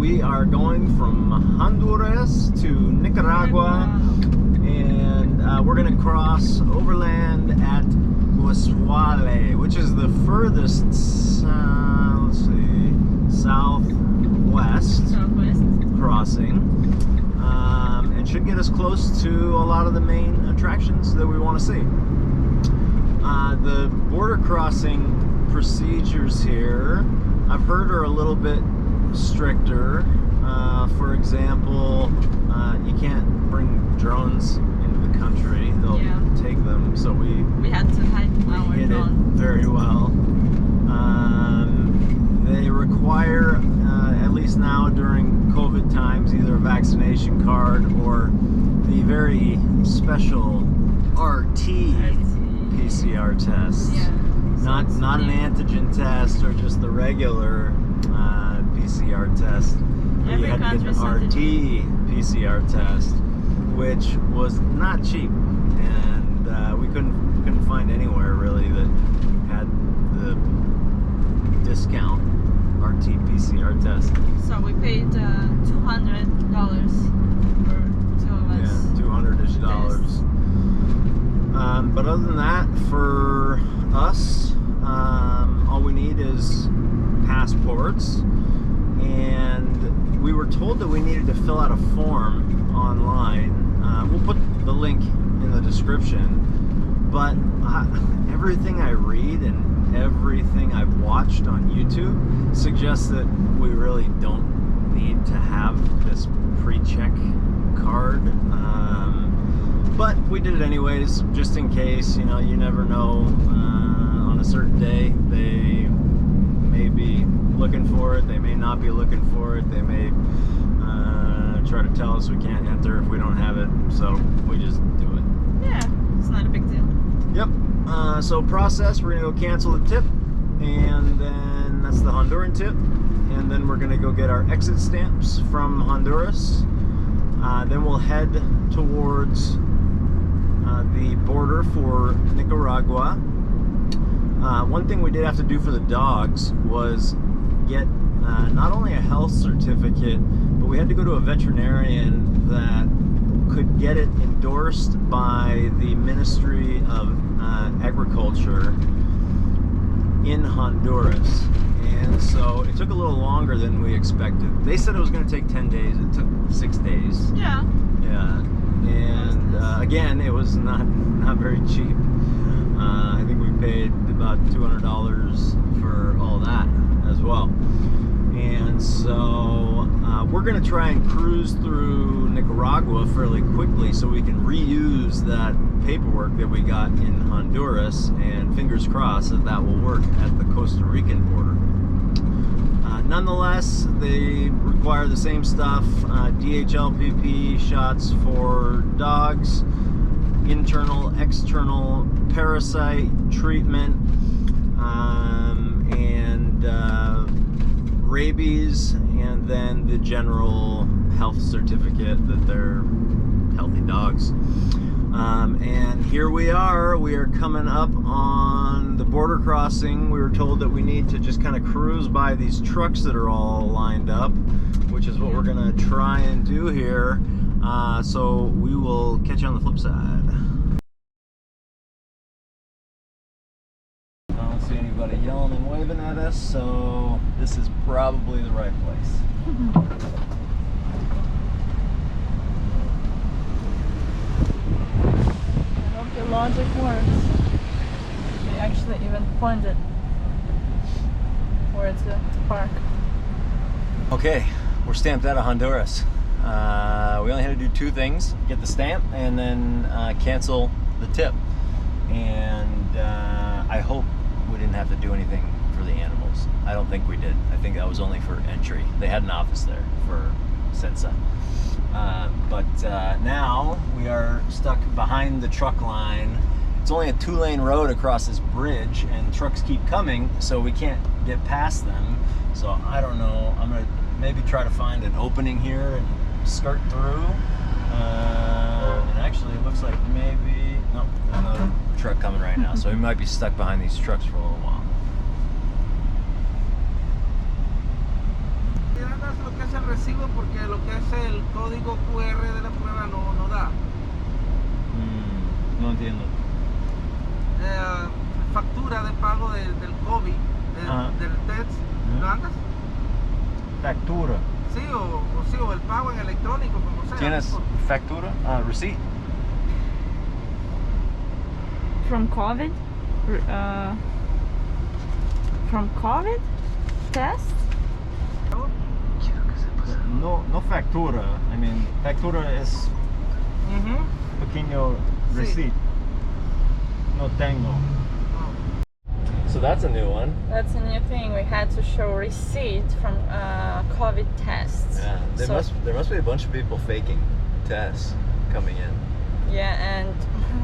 we are going from Honduras to Nicaragua, and we're going to cross overland at Guasaule, which is the furthest, let's see, southwest crossing, and should get us close to a lot of the main attractions that we want to see. The border crossing procedures here, I've heard, are a little bit stricter. For example, you can't bring drones into the country. They'll take them. So we had to hide our hid drone. it very well. They require, at least now during COVID times, either a vaccination card or the very special RT PCR test. Yeah. Not an antigen test or just the regular PCR test. You had to get the RT PCR test, which was not cheap, and we couldn't find anywhere really that had the discount RT PCR test. So we paid $200 for two of us. Yeah, $200-ish. But other than that, for us, all we need is passports, and we were told that we needed to fill out a form online. We'll put the link in the description, but everything I read and everything I've watched on YouTube suggests that we really don't need to have this pre-check card. But we did it anyways, just in case. You know, you never know. On a certain day, they may be looking for it. They may not be looking for it. They may try to tell us we can't enter if we don't have it. So we just do it. Yeah, it's not a big deal. Yep. So process. We're gonna go cancel the tip, and then that's the Honduran tip. And then we're gonna go get our exit stamps from Honduras. Then we'll head towards the border for Nicaragua. One thing we did have to do for the dogs was get not only a health certificate, but we had to go to a veterinarian that could get it endorsed by the Ministry of Agriculture in Honduras. And so it took a little longer than we expected. They said it was going to take 10 days. It took 6 days. Yeah. Yeah. And again, it was not very cheap. I think we paid about $200 for all that as well. And so we're going to try and cruise through Nicaragua fairly quickly so we can reuse that paperwork that we got in Honduras, and fingers crossed that will work at the Costa Rican border. Nonetheless, they require the same stuff: DHLPP shots for dogs, internal, external parasite treatment, and rabies, and then the general health certificate that they're healthy dogs. And here we are coming up on the border crossing. We were told that we need to just kind of cruise by these trucks that are all lined up, which is what we're gonna try and do here. So we will catch you on the flip side. I don't see anybody yelling and waving at us, so this is probably the right place. The logic works. They actually even pointed where to park. Okay, we're stamped out of Honduras. We only had to do two things: get the stamp and then cancel the tip. And I hope we didn't have to do anything for the animals. I don't think we did. I think that was only for entry. They had an office there for Sensa. But now we are stuck behind the truck line. It's only a 2-lane road across this bridge, and trucks keep coming, so we can't get past them. So I don't know. I'm gonna maybe try to find an opening here and skirt through. And actually, it looks like maybe no, there's another truck coming right now. So we might be stuck behind these trucks for a little while. fecha el recibo porque lo que es el código QR de la prueba no da. No entiendo. Factura de pago del COVID, del test, ¿lo andas? Factura. Sí, o el pago en electrónico, como sea. ¿Tienes factura? Receipt. From COVID? From COVID test? No factura. I mean, factura es pequeño receipt. No tengo. So that's a new one. That's a new thing. We had to show receipt from COVID tests. Yeah, there must be a bunch of people faking tests coming in. Yeah, and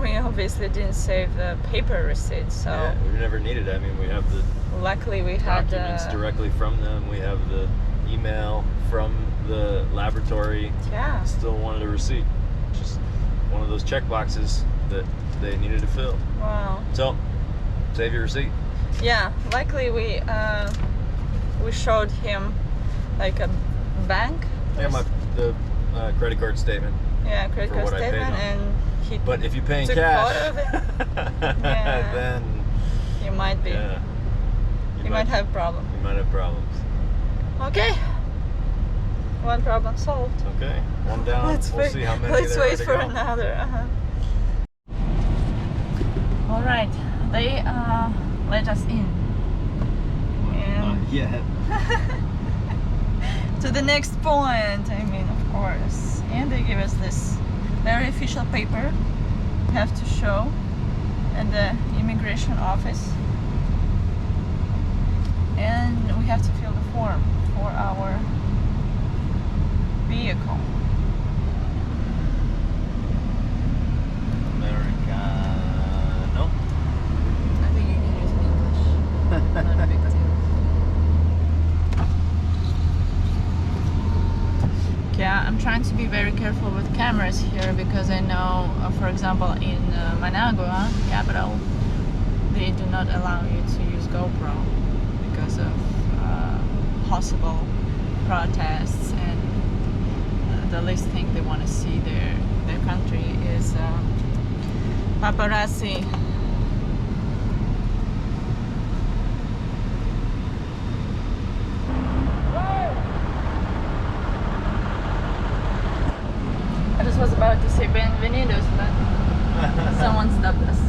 we obviously didn't save the paper receipt, so Yeah, we never needed it. I mean, we have the luckily we had documents directly from them. We have the email from the laboratory. Yeah. Still wanted a receipt. Just one of those check boxes that they needed to fill. Wow. So, save your receipt. Yeah, luckily we showed him like a bank. Yeah, the credit card statement. Yeah, credit for card what I paid statement, on. and he But if you pay in took cash, a photo of it. Yeah. then You might be. yeah, You might have problem. You might have problems. Okay. One problem solved. Okay, one down. We'll see how many Let's there are wait to for go. another. All right, they let us in. And yet. to the next point, I mean, of course. And they give us this very official paper we have to show at the immigration office. And we have to fill the form for our vehicle. Americano. I think you can use English. Not a big deal. Yeah, I'm trying to be very careful with cameras here because I know, for example, in Managua, capital, they do not allow you to use GoPro because of possible protests, and the least thing they want to see their country is paparazzi. I just was about to say bienvenidos, but someone stopped us.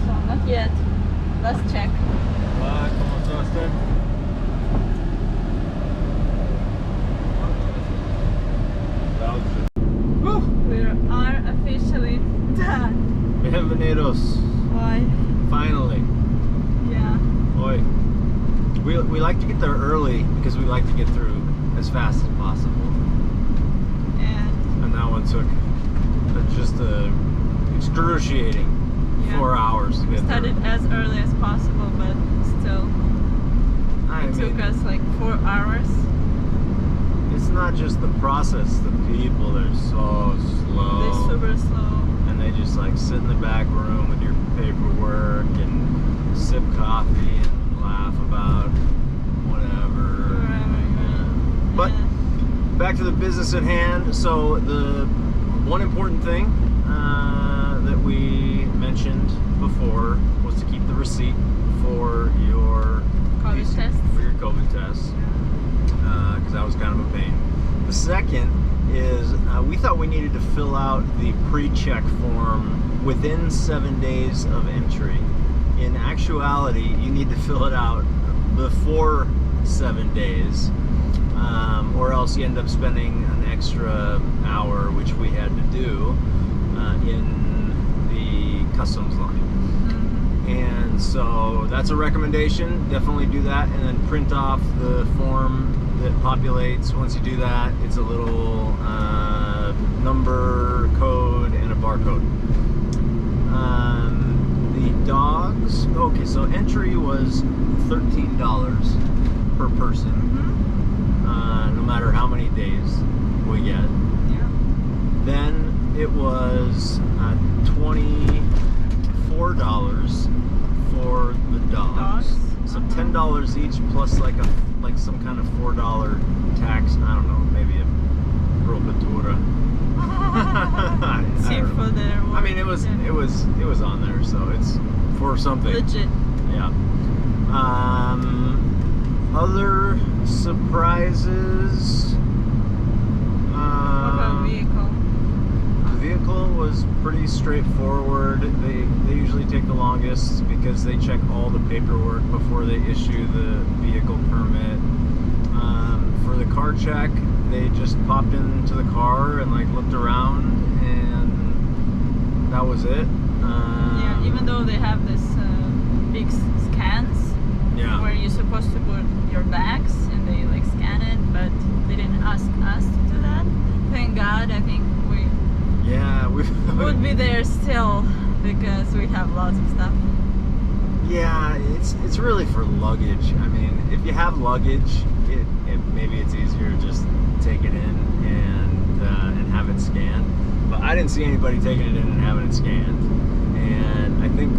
So not yet. Let's check. Hola, ¿cómo está usted? We are officially done. Bienvenidos. Why? Finally. Yeah. Oi. We like to get there early because we like to get through as fast as possible. And that one took just excruciating 4 hours to We get started there. as early as possible, but still, it took us like 4 hours. It's not just the process, the people, they're so slow. They're super slow. And they just like sit in the back room with your paperwork and sip coffee and laugh about whatever. Whatever. But back to the business at hand. So the one important thing that we mentioned before was to keep the receipt for your COVID test. for your COVID test, because that was kind of a pain. The second is we thought we needed to fill out the pre-check form within 7 days of entry. In actuality, you need to fill it out before 7 days, or else you end up spending an extra hour, which we had to do in the customs line. And so that's a recommendation. Definitely do that, and then print off the form that populates. Once you do that, it's a little number, code, and a barcode. The dogs. Okay, so entry was $13 per person, no matter how many days we get. Yeah. Then it was $24 for the dogs. So $10 each plus like a like some kind of $4 tax. I don't know, maybe a probatura. See for their work. I mean, it was on there, so it's for something. Legit. Yeah. Other surprises. What about vehicle? The vehicle was pretty straightforward. They usually take the longest because they check all the paperwork before they issue the vehicle permit. For the car check, they just popped into the car and like looked around, and that was it. Yeah, even though they have this big scans, Yeah. where you're supposed to put your bags and they like scan it, but they didn't ask us to do that. Thank God. I think we would be there still because we have lots of stuff. Yeah, it's really for luggage. I mean, if you have luggage, maybe it's easier to just take it in and have it scanned. But I didn't see anybody taking it in and having it scanned, and I think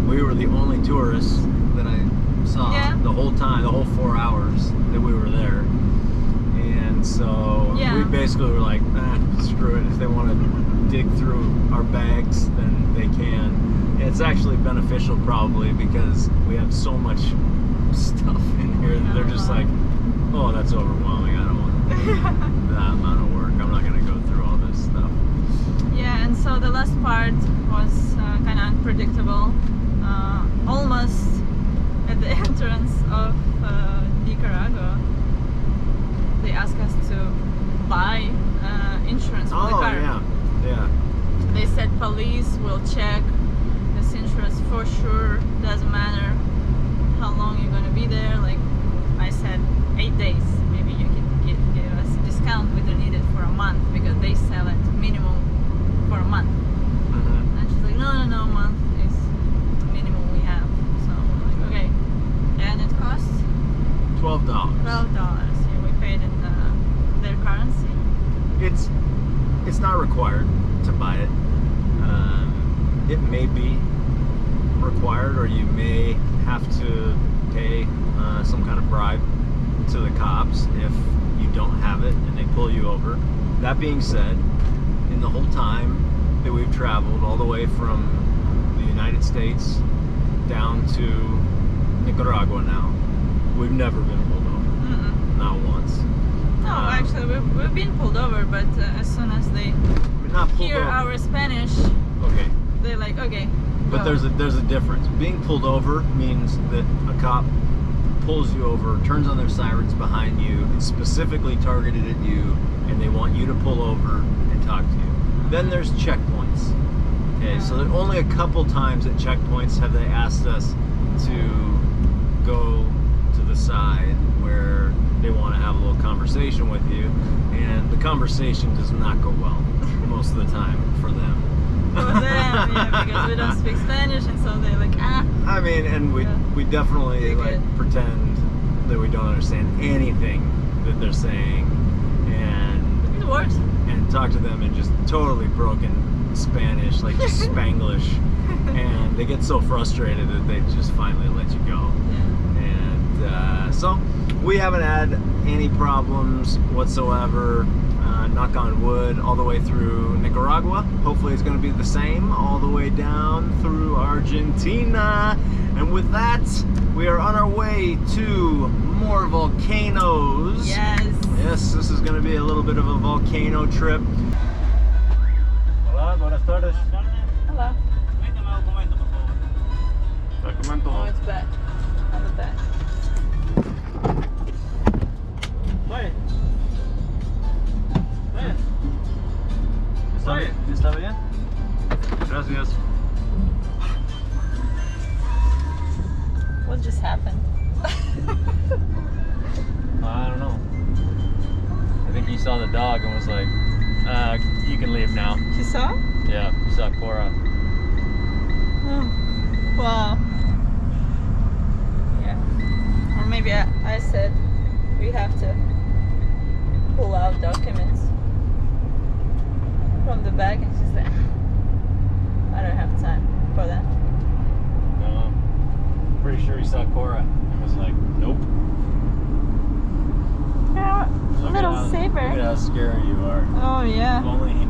we were the only tourists that I saw the whole time, the whole 4 hours that we were there. And so we basically were like, screw it. If they want to dig through our bags, then they can. It's actually beneficial probably because we have so much stuff in here that they're just like, oh, that's overwhelming. I don't want that amount of work. I'm not going to go through all this stuff. Yeah, and so the last part was kind of unpredictable. Almost at the entrance of Nicaragua, they asked us to buy insurance for the car. Yeah. They said police will check this insurance for sure. Doesn't matter how long you're gonna be there. Like I said, 8 days. Maybe you can give us a discount. We don't need it for a month because they sell it minimum for a month. Mm-hmm. And she's like, no, a month is minimum we have. So we're like, okay. And it costs $12. $12. Yeah, we paid in their currency. It's not required to buy it. It may be required, or you may have to pay some kind of bribe to the cops if you don't have it and they pull you over. That being said, in the whole time that we've traveled all the way from the United States down to Nicaragua now, we've never been pulled over. Mm-mm. Not once. No, actually, we've been pulled over, but as soon as they hear our Spanish, okay, they're like, okay. But go. there's a difference. Being pulled over means that a cop pulls you over, turns on their sirens behind you, it's specifically targeted at you, and they want you to pull over and talk to you. Then there's checkpoints. Okay, so there only a couple times at checkpoints have they asked us to go to the side where they want to have a little conversation with you, and the conversation does not go well most of the time for them. For them, yeah, because we don't speak Spanish, and so they're like, I mean, and we definitely like pretend that we don't understand anything that they're saying, and it works. And talk to them in just totally broken Spanish, like Spanglish, and they get so frustrated that they just finally let you go. Yeah. And so we haven't had any problems whatsoever. Knock on wood, all the way through Nicaragua. Hopefully it's going to be the same all the way down through Argentina. And with that, we are on our way to more volcanoes. Yes. Yes, this is going to be a little bit of a volcano trip. Hola, buenas tardes. Hello. Documento. Oh, it's back. On the back. Vaya. ¿Está bien? Gracias. What just happened? I don't know. I think he saw the dog and was like, you can leave now. You saw? Yeah, he saw Cora. Oh. Wow. Yeah. Or maybe I said we have to pull out documents from the bag, and she's like, I don't have time for that. No, I'm pretty sure he saw Cora and was like, nope. how scary you are. Oh yeah. If only he